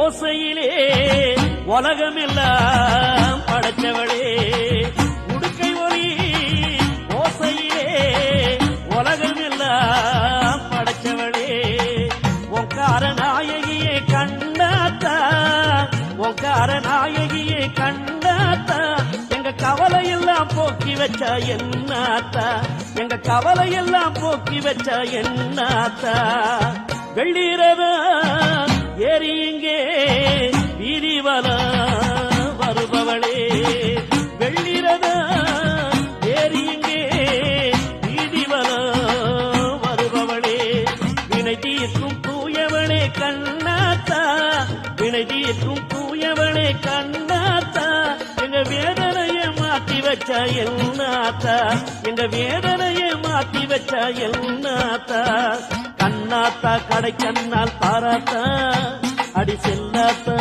ஓசையிலே உலகமெல்லாம் படைச்சவளே உடுக்கை ஒலி ஓசையிலே உலகமெல்லாம் படைச்சவளே ஒங்கார நாயகியே கண்டாத்தா ஒங்கார நாயகியே கண்டாத்தா எங்க கவலையெல்லாம் போக்கி வச்சா என்னாத்தா எங்க கவலையெல்லாம் போக்கி வச்சா என்னாத்தா வெள்ளீரதா ஏறி இங்கே வீதிவல வருபவளே வெள்ளீரதா ஏறி இங்கே வீதிவல வருபவளே வினை தீர்க்கும் தூயவளே கண்ணாத்தா வினை தீர்க்கும் தூயவளே கண்ணாத்தா எங்க வேதனையை மாத்தி வச்ச என்னாத்தா எங்க வேதனையை மாத்தி வச்ச என்னாத்தா கண்ணாத்தா கடை கண்ணால் பாராத்தா அடி செல்லாத்தா